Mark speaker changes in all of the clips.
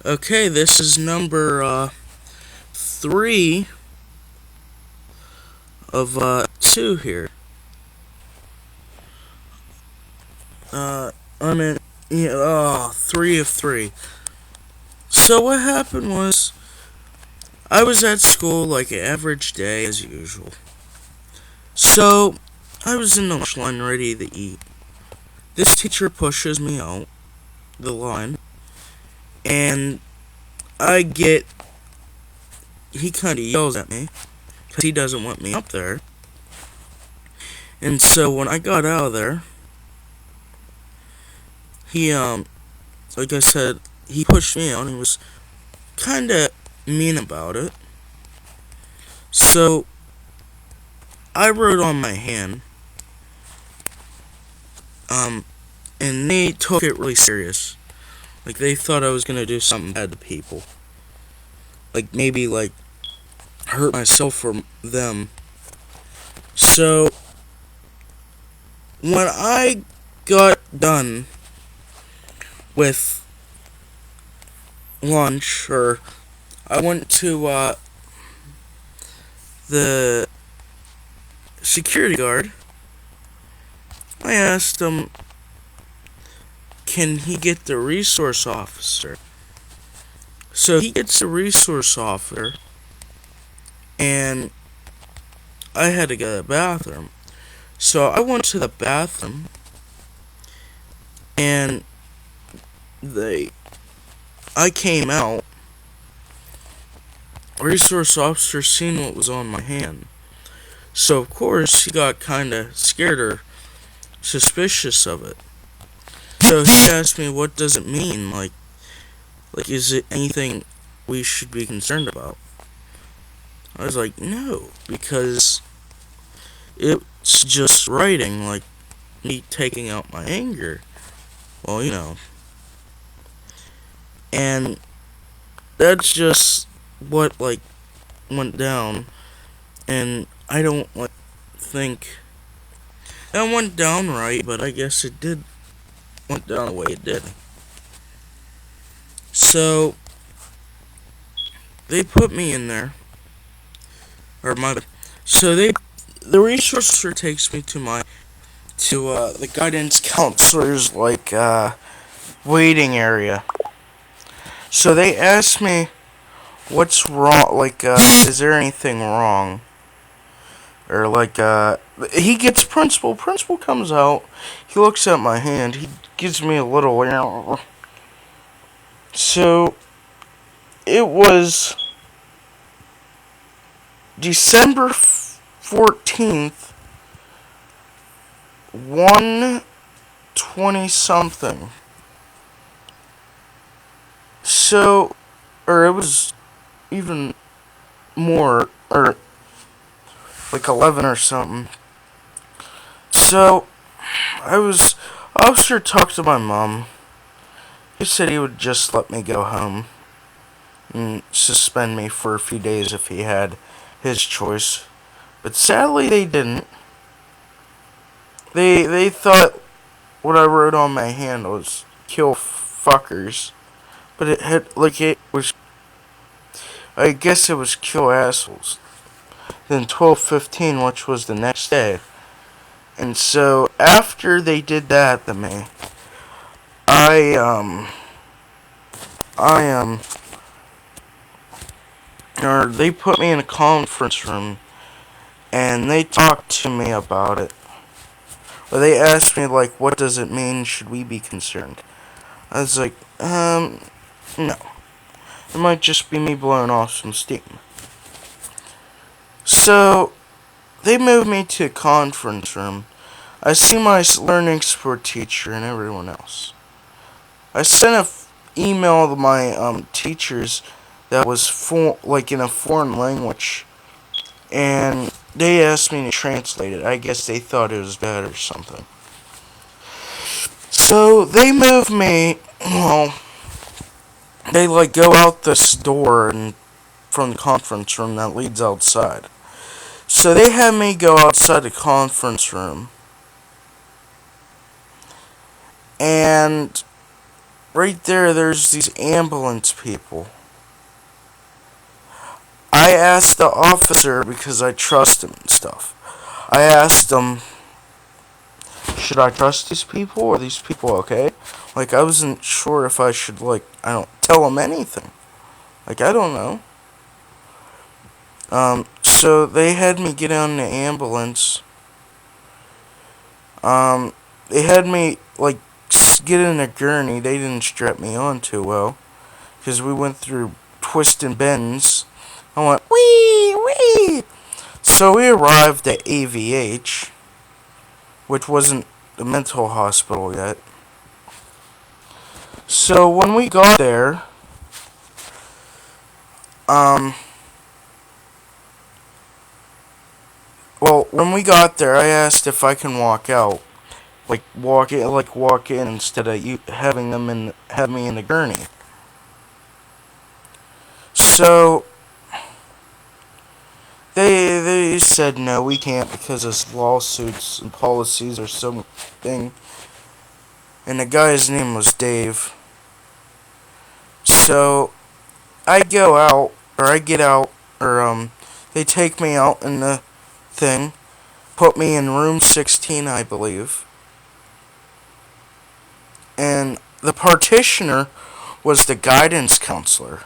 Speaker 1: Okay, this is number 3 of 2 here. I'm in, yeah, 3 of 3. So what happened was, I was at school like an average day as usual. So, I was in the lunch line ready to eat. This teacher pushes me out the line, and I get, he kind of yells at me, because he doesn't want me up there. And so when I got out of there, he, like I said, he pushed me out and he was kind of mean about it. So I wrote on my hand, and they took it really serious. Like they thought I was gonna do something bad to people. Like maybe like hurt myself or them. So when I got done with lunch, or I went to the security guard, I asked him, can he get the resource officer? So he gets the resource officer, and I had to go to the bathroom. So I went to the bathroom, and I came out. Resource officer seen what was on my hand. So of course he got kinda scared or suspicious of it. So he asked me, what does it mean? Like is it anything we should be concerned about? I was like, no, because it's just writing, like me taking out my anger. Well, and that's just what like went down, and I don't think that went down right, but I guess it did went down the way it did. So they put me in there, or my so the resource officer takes me to the guidance counselor's waiting area. So they asked me what's wrong, is there anything wrong? Or he gets principal. Principal comes out. He looks at my hand. He gives me a little. So it was December 14th, 1:20 something. So, or it was even more, or like 11 or something. So, officer talked to my mom. He said he would just let me go home and suspend me for a few days if he had his choice. But sadly, they didn't. They thought what I wrote on my hand was kill fuckers. But it was, I guess it was kill assholes. Then 12:15, which was the next day. And so, after they did that to me, or they put me in a conference room, and they talked to me about it. Or they asked me, what does it mean? Should we be concerned? I was like, no. It might just be me blowing off some steam. So, they moved me to a conference room. I see my learning support teacher and everyone else. I sent an email to my teachers that was in a foreign language, and they asked me to translate it. I guess they thought it was bad or something. So they moved me. Well, they go out this door and from the conference room that leads outside. So they had me go outside the conference room, and right there's these ambulance people. I asked the officer because I trust him and stuff. I asked him, should I trust these people? Or are these people okay? Like, I wasn't sure if I should, like, I don't tell them anything. Like, I don't know. So they had me get on the ambulance. They had me, like, get in a gurney. They didn't strap me on too well. Because we went through twists and bends. I went, wee, wee. So we arrived at AVH, which wasn't the mental hospital yet. So when we got there, when we got there, I asked if I can walk out, walk in instead of you having have me in the gurney. So they said no, we can't because of lawsuits and policies or something. And the guy's name was Dave. So I go out, or I get out, or they take me out in the thing, put me in room 16, I believe. And the partitioner was the guidance counselor.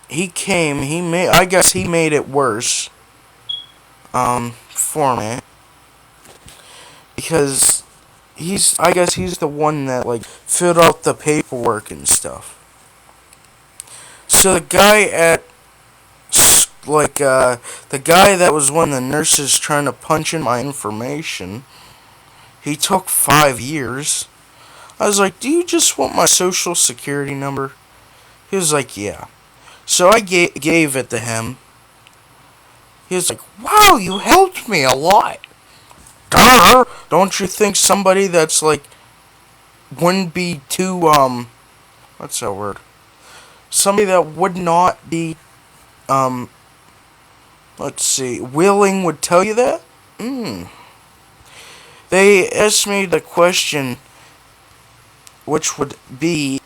Speaker 1: He came, I guess he made it worse, for me. Because I guess he's the one that, like, filled out the paperwork and stuff. So the guy the guy that was one of the nurses trying to punch in my information, he took 5 years. I was like, do you just want my social security number? He was like, yeah. So I gave it to him. He was like, wow, you helped me a lot. Duh! Don't you think somebody that's like, wouldn't be too, what's that word? Somebody that would not be, willing would tell you that? They asked me the question, which would be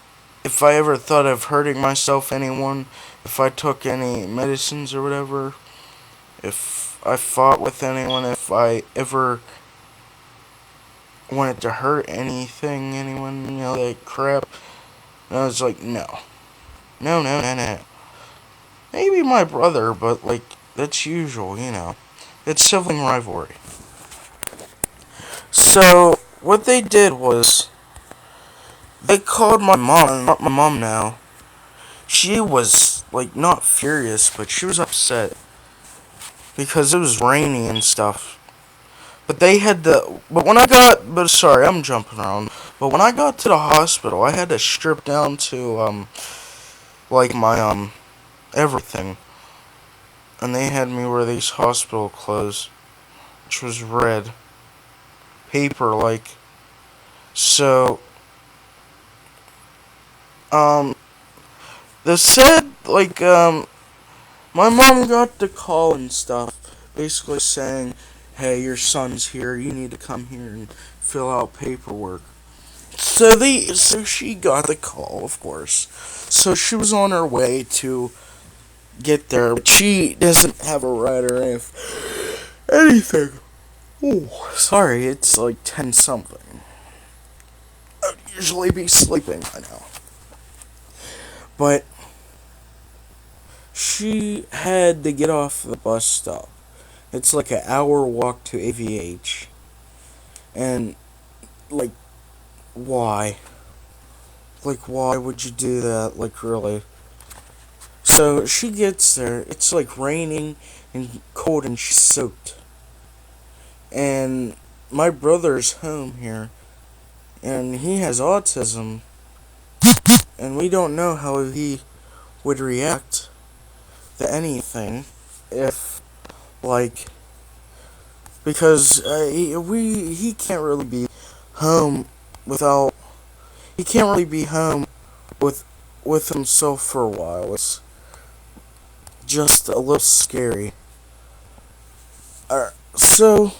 Speaker 1: if I ever thought of hurting myself, anyone, if I took any medicines or whatever, if I fought with anyone, if I ever wanted to hurt anyone, that crap. And I was like, no. No. Maybe my brother, but, like, that's usual, It's sibling rivalry. So, what they did was, they called my mom, not my mom now. She was, like, not furious, but she was upset. Because it was rainy and stuff. But sorry, I'm jumping around. But when I got to the hospital, I had to strip down to, my, everything. And they had me wear these hospital clothes, which was red. Paper-like. So, they said, my mom got the call and stuff, basically saying, hey, your son's here, you need to come here and fill out paperwork. So she got the call, of course. So she was on her way to get there, but she doesn't have a ride or anything. Ooh, sorry, it's like 10 something. I'd usually be sleeping by now. But she had to get off the bus stop. It's like an hour walk to AVH. And, why? Why would you do that? Really? So, she gets there. It's, raining and cold and she's soaked. And my brother's home here. And he has autism. And we don't know how he would react to anything if, because he can't really be home he can't really be home with himself for a while. It's just a little scary. So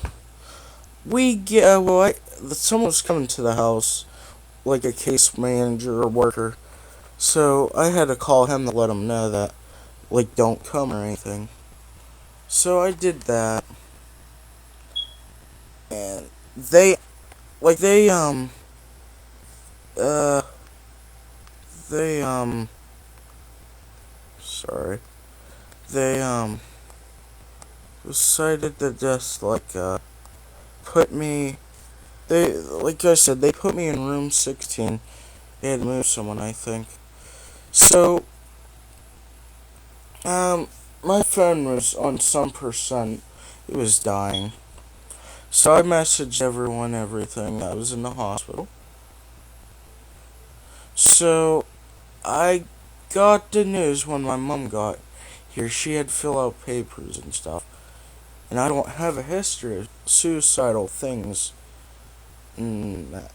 Speaker 1: we get someone was coming to the house like a case manager or worker. So I had to call him to let him know that, like, don't come or anything. So I did that, and they, like, uh, they, sorry, they, decided to just, like, put me, like I said, they put me in room 16. They had to move someone, I think. So, my phone was on some percent. It was dying. So I messaged everyone everything. I was in the hospital. So I got the news when my mom got here. She had to fill out papers and stuff. And I don't have a history of suicidal things. Mm.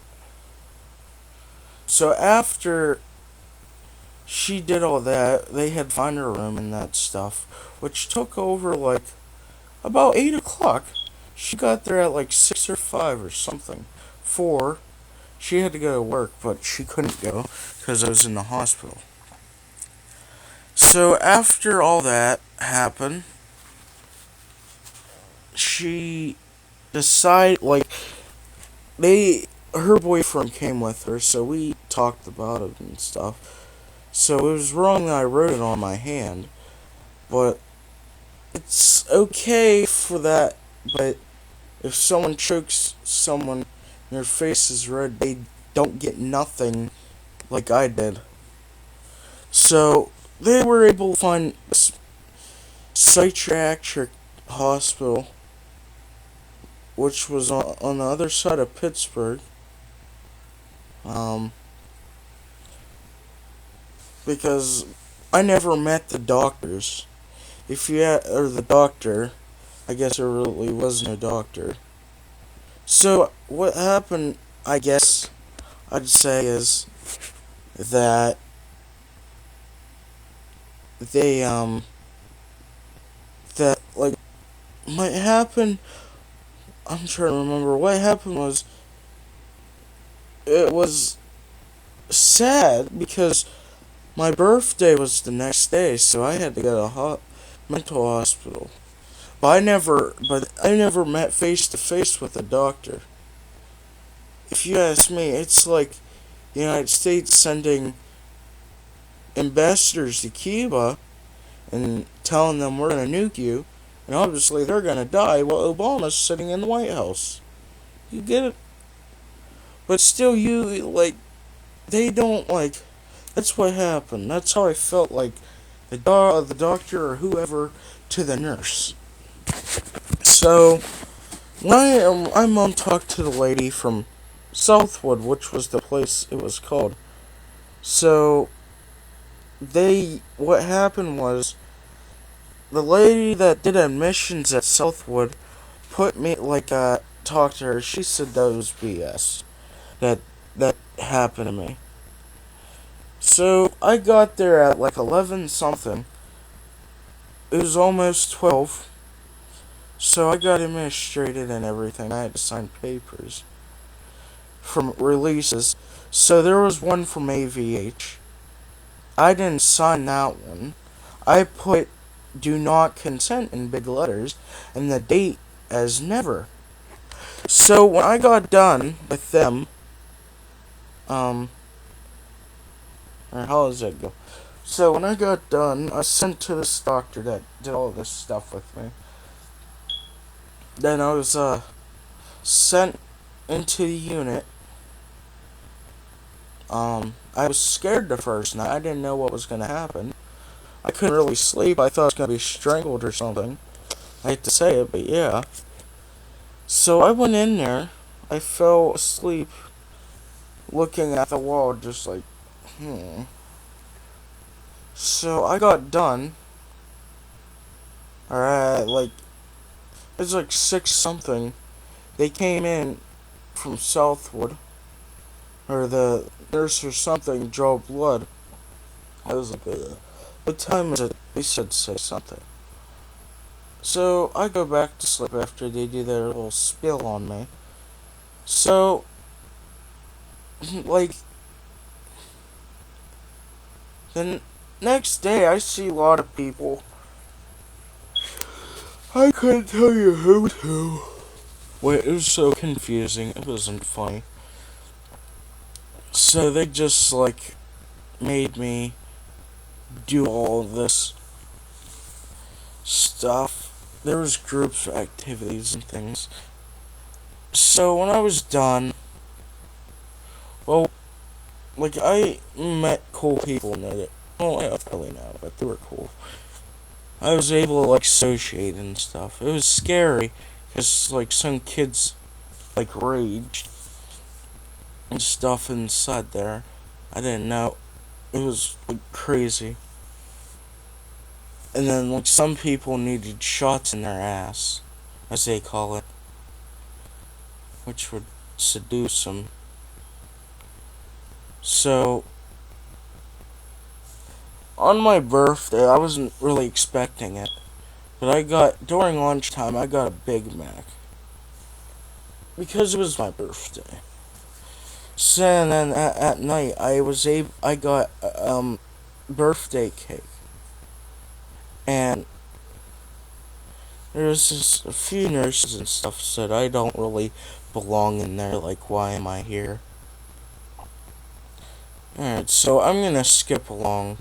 Speaker 1: So after she did all that, they had to find her room and that stuff, which took over like about 8 o'clock. She got there at like 6 or 5 or something. 4. She had to go to work, but she couldn't go because I was in the hospital. So after all that happened, she decided, like, her boyfriend came with her, so we talked about it and stuff. So it was wrong that I wrote it on my hand, but it's okay for that. But if someone chokes someone and their face is red, they don't get nothing like I did. So they were able to find psychiatric hospital, which was on the other side of Pittsburgh. Um, because I never met the doctors. If you had, or the doctor, I guess there really wasn't a doctor. So what happened, I guess I'd say, is that they that like what happened. I'm trying to remember what happened was it was sad because my birthday was the next day, so I had to go to mental hospital. But I never met face to face with a doctor. If you ask me, it's like the United States sending ambassadors to Cuba and telling them we're gonna nuke you, and obviously they're gonna die while Obama's sitting in the White House. You get it? But still, they don't like. That's what happened. That's how I felt like the doctor or whoever to the nurse. So when my mom talked to the lady from Southwood, which was the place it was called. So what happened was the lady that did admissions at Southwood put me talked to her. She said that was BS. That that happened to me. So I got there at like 11 something. It was almost 12. So I got administrated and everything. I had to sign papers from releases. So there was one from AVH. I didn't sign that one. I put do not consent in big letters and the date as never. So when I got done with them, or how does it go? So when I got done, I sent to this doctor that did all this stuff with me. Then I was sent into the unit. I was scared the first night. I didn't know what was gonna happen. I couldn't really sleep. I thought I was gonna be strangled or something. I hate to say it, but yeah. So I went in there. I fell asleep, looking at the wall, just like, hmm. So I got done. Alright, like it was like 6 something. They came in from Southwood, or the nurse or something, draw blood. I was like, what time is it? They said 6 something. So I go back to sleep after they do their little spill on me. So like, the next day I see a lot of people. I couldn't tell you who to. Wait, it was so confusing. It wasn't funny. So they just, like, made me do all this stuff. There was groups activities and things. So when I was done, well, like, I met cool people in it. Well, I don't really know, but they were cool. I was able to, like, associate and stuff. It was scary, because, like, some kids, like, raged and stuff inside there. I didn't know. It was, like, crazy. And then, like, some people needed shots in their ass, as they call it, which would seduce them. So, on my birthday, I wasn't really expecting it, but during lunchtime, I got a Big Mac. Because it was my birthday. So, and then at night, I got, birthday cake. And there was just a few nurses and stuff said I don't really belong in there, like, why am I here? Alright, so I'm gonna skip along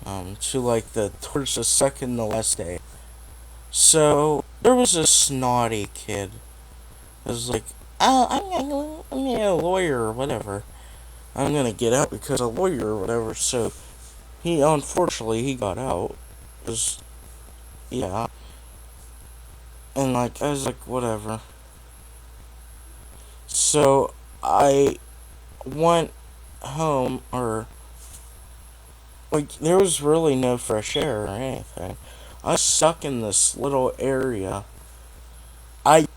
Speaker 1: to, like, towards the second to last day. So there was a snotty kid. It was like, oh, I'm gonna be a lawyer or whatever. I'm gonna get out because a lawyer or whatever. So unfortunately he got out. 'Cause, yeah. And, like, I was like, whatever. So I went home, or, like, there was really no fresh air or anything. I was stuck in this little area. I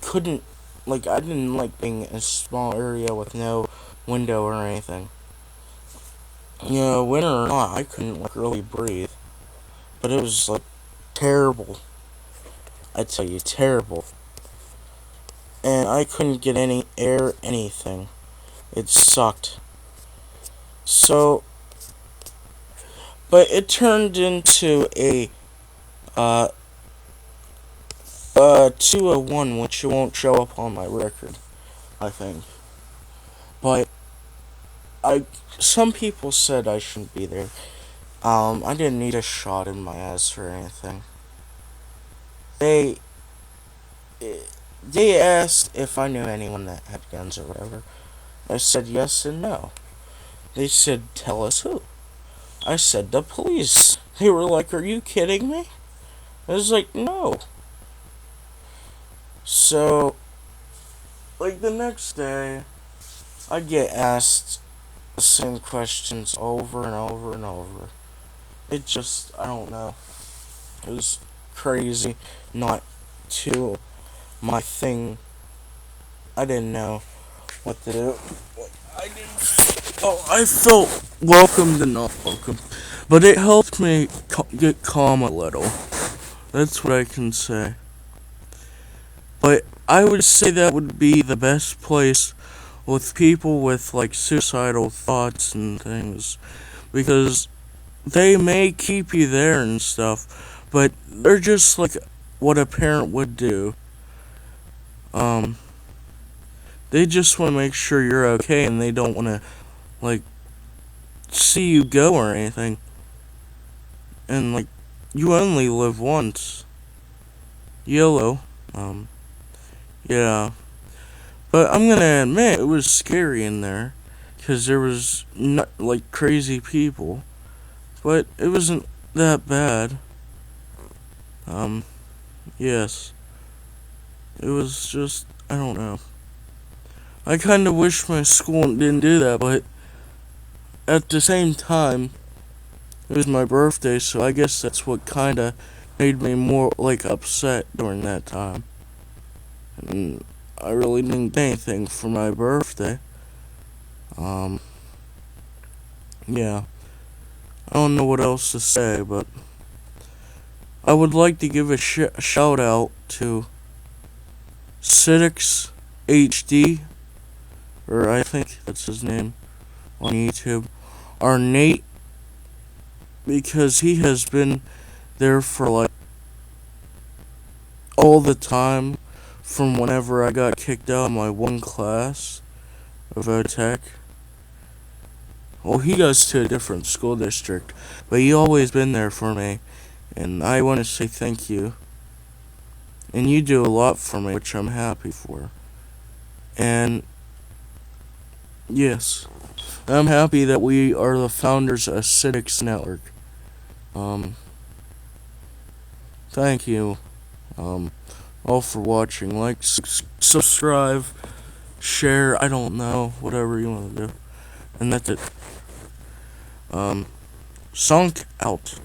Speaker 1: couldn't, like, I didn't like being in a small area with no window or anything. You know, winter or not, I couldn't, like, really breathe. But it was, like, terrible. I tell you, terrible. And I couldn't get any air, anything. It sucked. So, but it turned into a, 201, which won't show up on my record, I think. But, some people said I shouldn't be there. I didn't need a shot in my ass or anything. They, they asked if I knew anyone that had guns or whatever. I said yes and no. They said, tell us who. I said, the police. They were like, are you kidding me? I was like, no. So, like, the next day, I get asked the same questions over and over and over. It just, I don't know. It was crazy, not to my thing. I didn't know what to do. I felt welcomed and not welcome. But it helped me get calm a little. That's what I can say. But I would say that would be the best place with people with, like, suicidal thoughts and things. Because they may keep you there and stuff, but they're just like what a parent would do. They just want to make sure you're okay, and they don't want to, like, see you go or anything. And, like, you only live once. YOLO. Yeah. But I'm gonna admit, it was scary in there. Because there was, not, like, crazy people. But it wasn't that bad. Yes. It was just, I don't know. I kind of wish my school didn't do that, but at the same time, it was my birthday, so I guess that's what kind of made me more, like, upset during that time. And I really didn't get anything for my birthday. Yeah. I don't know what else to say, but I would like to give a shout out to Citix HD or I think that's his name on YouTube, are Nate, because he has been there for like all the time from whenever I got kicked out of my one class of tech. Well, he goes to a different school district, but he always been there for me, and I want to say thank you. And you do a lot for me, which I'm happy for. And yes, I'm happy that we are the founders of Acidics Network. Um, Thank you, all for watching. Like, subscribe, share. I don't know, whatever you want to do. And that's it. Sunk out.